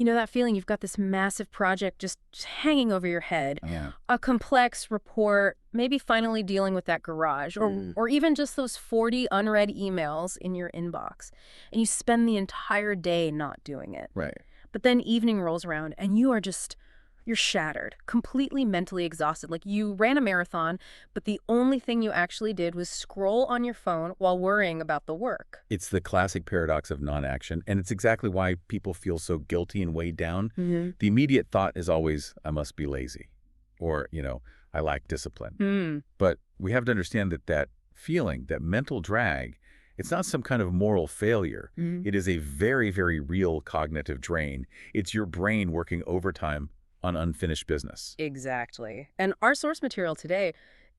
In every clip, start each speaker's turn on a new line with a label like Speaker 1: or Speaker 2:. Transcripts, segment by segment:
Speaker 1: You know that feeling you've got this massive project just hanging over your head,
Speaker 2: Yeah.
Speaker 1: a complex report, maybe finally dealing with that garage, or even just those 40 unread emails in your inbox, and you spend the entire day not doing it.
Speaker 2: Right.
Speaker 1: But then evening rolls around and you're shattered, completely mentally exhausted. Like you ran a marathon, but the only thing you actually did was scroll on your phone while worrying about the work.
Speaker 2: It's the classic paradox of non-action, and it's exactly why people feel so guilty and weighed down. The immediate thought is always, I must be lazy, or, I lack discipline. But we have to understand that feeling, that mental drag, it's not some kind of moral failure. It is a very, very real cognitive drain. It's your brain working overtime on unfinished business.
Speaker 1: Exactly. And our source material today,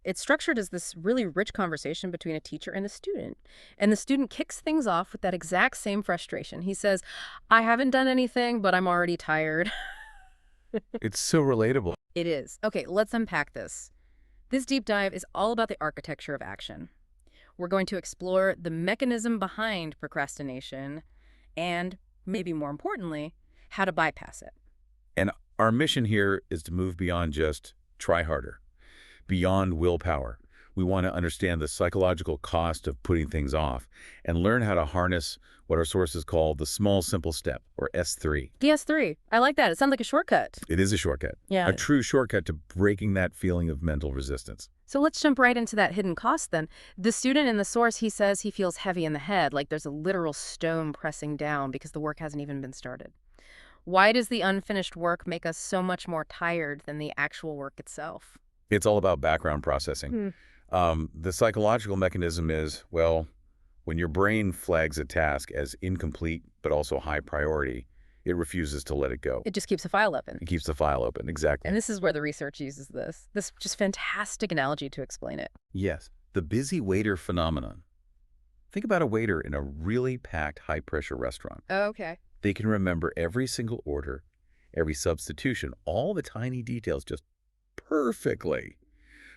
Speaker 1: it's structured as this really rich conversation between a teacher and a student. And the student kicks things off with that exact same frustration. He says, I haven't done anything, but I'm already tired.
Speaker 2: It's so relatable.
Speaker 1: It is. Okay, let's unpack this. This deep dive is all about the architecture of action. We're going to explore the mechanism behind procrastination and, maybe more importantly, how to bypass it.
Speaker 2: And our mission here is to move beyond just try harder, beyond willpower. We want to understand the psychological cost of putting things off and learn how to harness what our sources call the small, simple step, or S3.
Speaker 1: The S3. I like that. It sounds like a shortcut.
Speaker 2: It is a shortcut.
Speaker 1: Yeah.
Speaker 2: A true shortcut to breaking that feeling of mental resistance.
Speaker 1: So let's jump right into that hidden cost then. The student in the source, he says he feels heavy in the head, like there's a literal stone pressing down because the work hasn't even been started. Why does the unfinished work make us so much more tired than the actual work itself?
Speaker 2: It's all about background processing. The psychological mechanism is, well, when your brain flags a task as incomplete but also high priority, it refuses to let it go.
Speaker 1: It just keeps a file open.
Speaker 2: It keeps the file open, exactly.
Speaker 1: And this is where the research uses this just fantastic analogy to explain it.
Speaker 2: Yes, the busy waiter phenomenon. Think about a waiter in a really packed, high-pressure restaurant.
Speaker 1: Oh, okay.
Speaker 2: They can remember every single order, every substitution, all the tiny details just perfectly.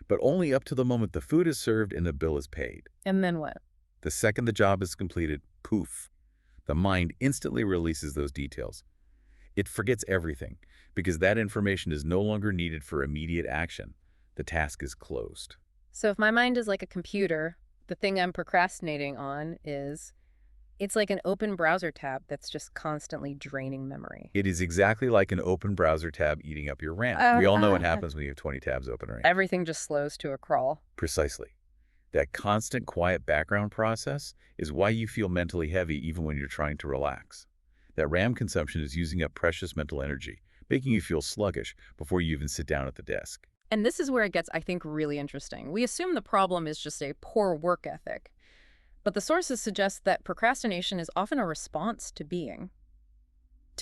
Speaker 2: But only up to the moment the food is served and the bill is paid.
Speaker 1: And then what?
Speaker 2: The second the job is completed, poof, the mind instantly releases those details. It forgets everything because that information is no longer needed for immediate action. The task is closed.
Speaker 1: So if my mind is like a computer, the thing I'm procrastinating on it's like an open browser tab that's just constantly draining memory.
Speaker 2: It is exactly like an open browser tab eating up your RAM. We all know what happens when you have 20 tabs open, right?
Speaker 1: Everything just slows to a crawl.
Speaker 2: Precisely. That constant quiet background process is why you feel mentally heavy even when you're trying to relax. That RAM consumption is using up precious mental energy, making you feel sluggish before you even sit down at the desk.
Speaker 1: And this is where it gets, I think, really interesting. We assume the problem is just a poor work ethic. But the sources suggest that procrastination is often a response to being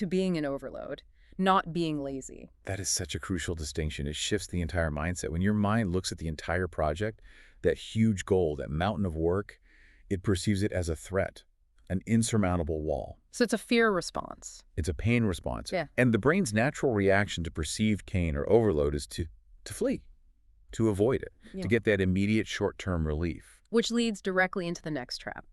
Speaker 1: in overload, not being lazy.
Speaker 2: That is such a crucial distinction. It shifts the entire mindset. When your mind looks at the entire project, that huge goal, that mountain of work, it perceives it as a threat, an insurmountable wall.
Speaker 1: So it's a fear response.
Speaker 2: It's a pain response.
Speaker 1: Yeah.
Speaker 2: And the brain's natural reaction to perceived pain or overload is to flee, to avoid it, to get that immediate short-term relief.
Speaker 1: Which leads directly into the next trap.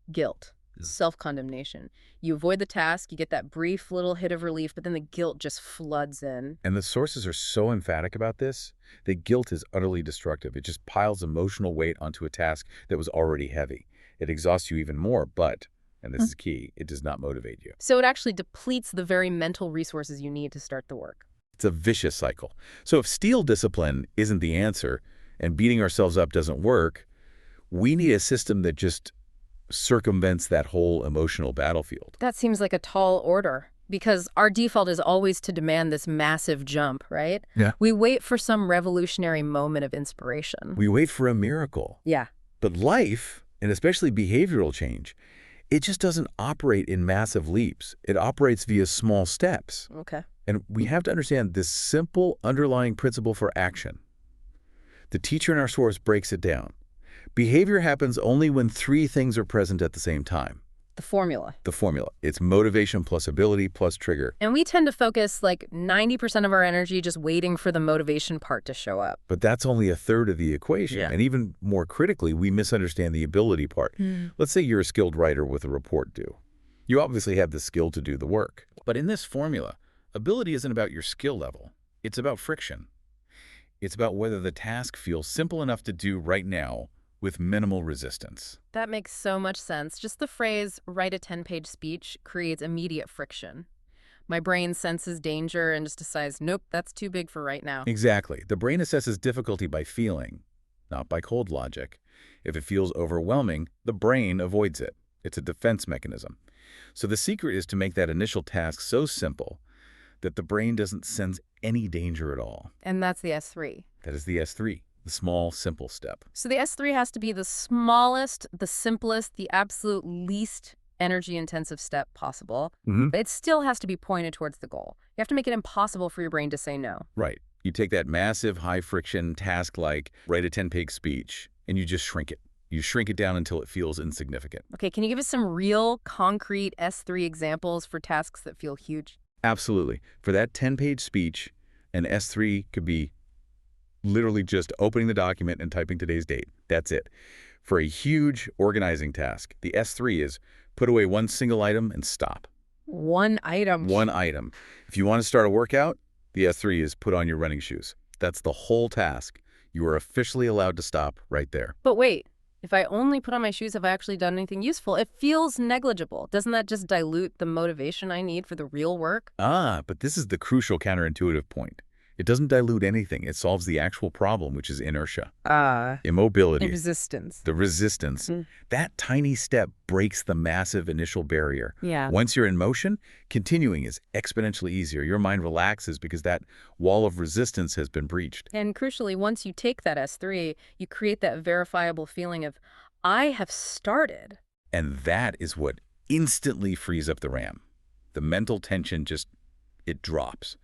Speaker 1: Guilt. Self-condemnation. You avoid the task, you get that brief little hit of relief, but then the guilt just floods in.
Speaker 2: And the sources are so emphatic about this that guilt is utterly destructive. It just piles emotional weight onto a task that was already heavy. It exhausts you even more, but, and this is key, it does not motivate you.
Speaker 1: So it actually depletes the very mental resources you need to start the work.
Speaker 2: It's a vicious cycle. So if steel discipline isn't the answer and beating ourselves up doesn't work, we need a system that just circumvents that whole emotional battlefield.
Speaker 1: That seems like a tall order because our default is always to demand this massive jump, right?
Speaker 2: Yeah.
Speaker 1: We wait for some revolutionary moment of inspiration.
Speaker 2: We wait for a miracle.
Speaker 1: Yeah.
Speaker 2: But life, and especially behavioral change, it just doesn't operate in massive leaps. It operates via small steps.
Speaker 1: Okay.
Speaker 2: And we have to understand this simple underlying principle for action. The teacher in our source breaks it down. Behavior happens only when three things are present at the same time.
Speaker 1: The formula.
Speaker 2: The formula. It's motivation plus ability plus trigger.
Speaker 1: And we tend to focus like 90% of our energy just waiting for the motivation part to show up.
Speaker 2: But that's only a third of the equation.
Speaker 1: Yeah.
Speaker 2: And even more critically, we misunderstand the ability part. Let's say you're a skilled writer with a report due. You obviously have the skill to do the work. But in this formula, ability isn't about your skill level. It's about friction. It's about whether the task feels simple enough to do right now with minimal resistance.
Speaker 1: That makes so much sense. Just the phrase, write a 10-page speech, creates immediate friction. My brain senses danger and just decides, nope, that's too big for right now.
Speaker 2: Exactly. The brain assesses difficulty by feeling, not by cold logic. If it feels overwhelming, the brain avoids it. It's a defense mechanism. So the secret is to make that initial task so simple that the brain doesn't sense any danger at all.
Speaker 1: And that's the S3.
Speaker 2: That is the S3, the small, simple step.
Speaker 1: So the S3 has to be the smallest, the simplest, the absolute least energy-intensive step possible. But it still has to be pointed towards the goal. You have to make it impossible for your brain to say no.
Speaker 2: Right. You take that massive, high-friction task like write a 10-page speech, and you just shrink it. You shrink it down until it feels insignificant.
Speaker 1: Okay, can you give us some real, concrete S3 examples for tasks that feel huge?
Speaker 2: Absolutely. For that 10-page speech, an S3 could be literally just opening the document and typing today's date. That's it. For a huge organizing task, the S3 is put away one single item and stop.
Speaker 1: One item.
Speaker 2: One item. If you want to start a workout, the S3 is put on your running shoes. That's the whole task. You are officially allowed to stop right there.
Speaker 1: But wait, if I only put on my shoes, have I actually done anything useful? It feels negligible. Doesn't that just dilute the motivation I need for the real work?
Speaker 2: But this is the crucial counterintuitive point. It doesn't dilute anything. It solves the actual problem, which is inertia. Immobility.
Speaker 1: Resistance.
Speaker 2: The resistance. That tiny step breaks the massive initial barrier.
Speaker 1: Yeah.
Speaker 2: Once you're in motion, continuing is exponentially easier. Your mind relaxes because that wall of resistance has been breached.
Speaker 1: And crucially, once you take that S3, you create that verifiable feeling of, I have started.
Speaker 2: And that is what instantly frees up the RAM. The mental tension it drops.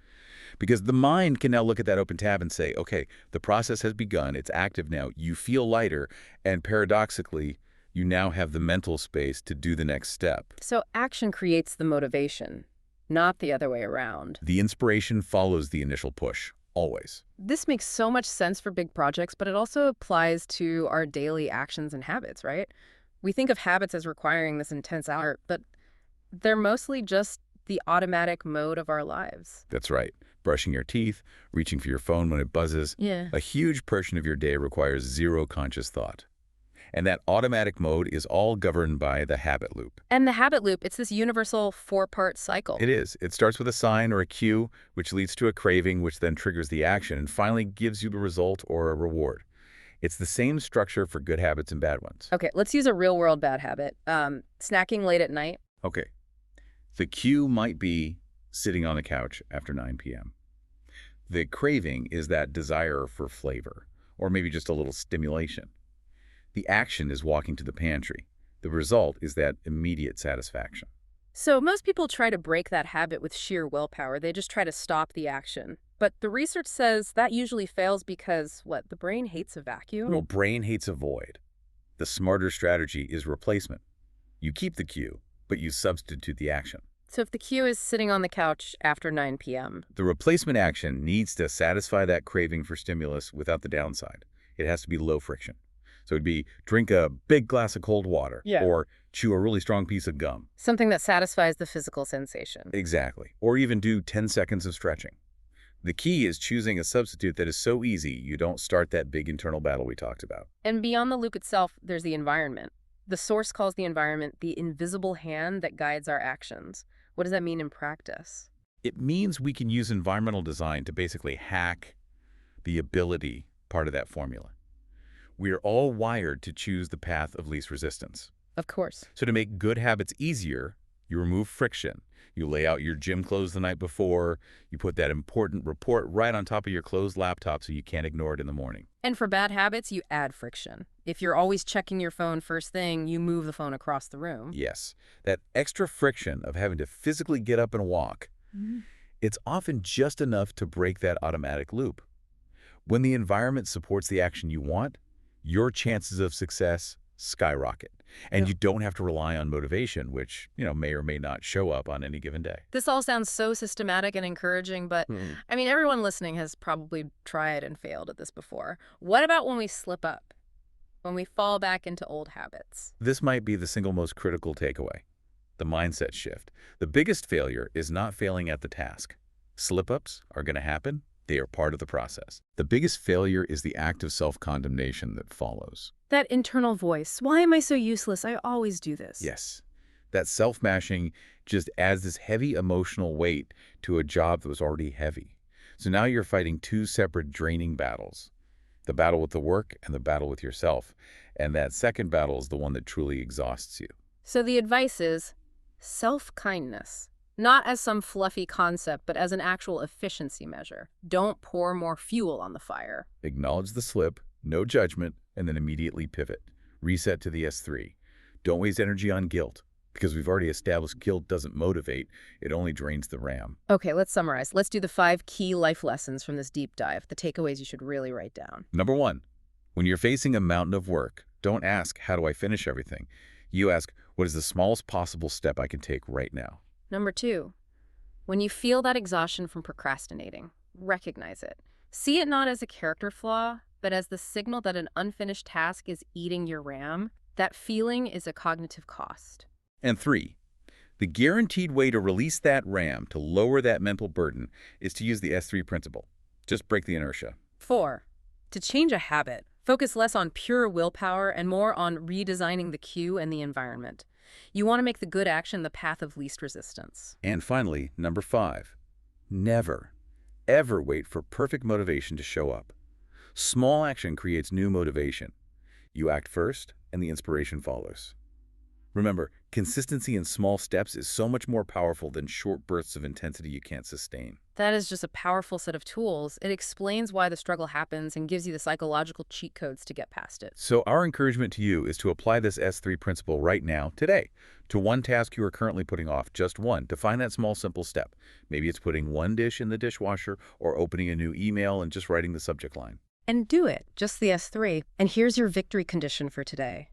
Speaker 2: Because the mind can now look at that open tab and say, okay, the process has begun, it's active now, you feel lighter, and paradoxically, you now have the mental space to do the next step.
Speaker 1: So action creates the motivation, not the other way around.
Speaker 2: The inspiration follows the initial push, always.
Speaker 1: This makes so much sense for big projects, but it also applies to our daily actions and habits, right? We think of habits as requiring this intense effort, but they're mostly just the automatic mode of our lives.
Speaker 2: That's right. Brushing your teeth, reaching for your phone when it buzzes.
Speaker 1: Yeah.
Speaker 2: A huge portion of your day requires zero conscious thought. And that automatic mode is all governed by the habit loop.
Speaker 1: And the habit loop, it's this universal four-part cycle.
Speaker 2: It is. It starts with a sign or a cue, which leads to a craving, which then triggers the action and finally gives you the result or a reward. It's the same structure for good habits and bad ones.
Speaker 1: Okay, let's use a real-world bad habit. Snacking late at night.
Speaker 2: Okay. The cue might be sitting on the couch after 9 p.m. The craving is that desire for flavor, or maybe just a little stimulation. The action is walking to the pantry. The result is that immediate satisfaction.
Speaker 1: So most people try to break that habit with sheer willpower. They just try to stop the action. But the research says that usually fails because, what, the brain hates a vacuum?
Speaker 2: Well, brain hates a void. The smarter strategy is replacement. You keep the cue, but you substitute the action.
Speaker 1: So if the cue is sitting on the couch after 9 p.m.
Speaker 2: The replacement action needs to satisfy that craving for stimulus without the downside. It has to be low friction. So it'd be drink a big glass of cold water or chew a really strong piece of gum.
Speaker 1: Something that satisfies the physical sensation.
Speaker 2: Exactly. Or even do 10 seconds of stretching. The key is choosing a substitute that is so easy you don't start that big internal battle we talked about.
Speaker 1: And beyond the loop itself, there's the environment. The source calls the environment the invisible hand that guides our actions. What does that mean in practice?
Speaker 2: It means we can use environmental design to basically hack the ability part of that formula. We are all wired to choose the path of least resistance.
Speaker 1: Of course.
Speaker 2: So to make good habits easier, you remove friction. You lay out your gym clothes the night before. You put that important report right on top of your closed laptop so you can't ignore it in the morning.
Speaker 1: And for bad habits, you add friction. If you're always checking your phone first thing, you move the phone across the room.
Speaker 2: Yes, that extra friction of having to physically get up and walk, it's often just enough to break that automatic loop. When the environment supports the action you want, your chances of success skyrocket. And you don't have to rely on motivation, which, may or may not show up on any given day.
Speaker 1: This all sounds so systematic and encouraging, but I mean, everyone listening has probably tried and failed at this before. What about when we slip up? When we fall back into old habits?
Speaker 2: This might be the single most critical takeaway. the mindset shift. The biggest failure is not failing at the task. Slip-ups are going to happen. They are part of the process. The biggest failure is the act of self-condemnation that follows.
Speaker 1: That internal voice. Why am I so useless? I always do this.
Speaker 2: Yes, that self-mashing just adds this heavy emotional weight to a job that was already heavy. So now you're fighting two separate draining battles, the battle with the work and the battle with yourself. And that second battle is the one that truly exhausts you.
Speaker 1: So the advice is self-kindness. Not as some fluffy concept, but as an actual efficiency measure. Don't pour more fuel on the fire.
Speaker 2: Acknowledge the slip, no judgment, and then immediately pivot. Reset to the S3. Don't waste energy on guilt, because we've already established guilt doesn't motivate, it only drains the RAM.
Speaker 1: Okay, let's summarize. Let's do the 5 key life lessons from this deep dive, the takeaways you should really write down.
Speaker 2: Number 1, when you're facing a mountain of work, don't ask, how do I finish everything? You ask, what is the smallest possible step I can take right now?
Speaker 1: Number 2, when you feel that exhaustion from procrastinating, recognize it. See it not as a character flaw, but as the signal that an unfinished task is eating your RAM. That feeling is a cognitive cost.
Speaker 2: And 3, the guaranteed way to release that RAM, to lower that mental burden, is to use the S3 principle. Just break the inertia.
Speaker 1: 4, to change a habit, focus less on pure willpower and more on redesigning the cue and the environment. You want to make the good action the path of least resistance.
Speaker 2: And finally, number 5, never, ever wait for perfect motivation to show up. Small action creates new motivation. You act first, and the inspiration follows. Remember, consistency in small steps is so much more powerful than short bursts of intensity you can't sustain.
Speaker 1: That is just a powerful set of tools. It explains why the struggle happens and gives you the psychological cheat codes to get past it.
Speaker 2: So our encouragement to you is to apply this S3 principle right now, today, to one task you are currently putting off, just one, to find that small, simple step. Maybe it's putting one dish in the dishwasher or opening a new email and just writing the subject line.
Speaker 1: And do it, just the S3. And here's your victory condition for today.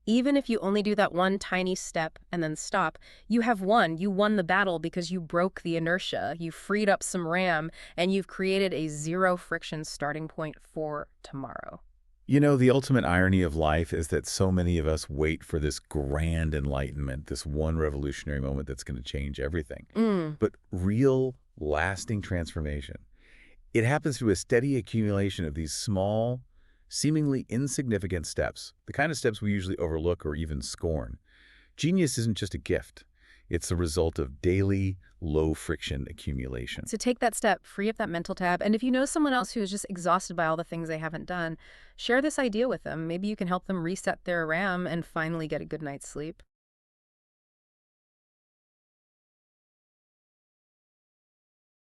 Speaker 1: Even if you only do that one tiny step and then stop, you have won. You won the battle because you broke the inertia, you freed up some RAM, and you've created a zero-friction starting point for tomorrow.
Speaker 2: You know, the ultimate irony of life is that so many of us wait for this grand enlightenment, this one revolutionary moment that's going to change everything. But real, lasting transformation, it happens through a steady accumulation of these small, seemingly insignificant steps, the kind of steps we usually overlook or even scorn. Genius isn't just a gift. It's the result of daily, low-friction accumulation.
Speaker 1: So take that step, free up that mental tab, and if you know someone else who is just exhausted by all the things they haven't done, share this idea with them. Maybe you can help them reset their RAM and finally get a good night's sleep.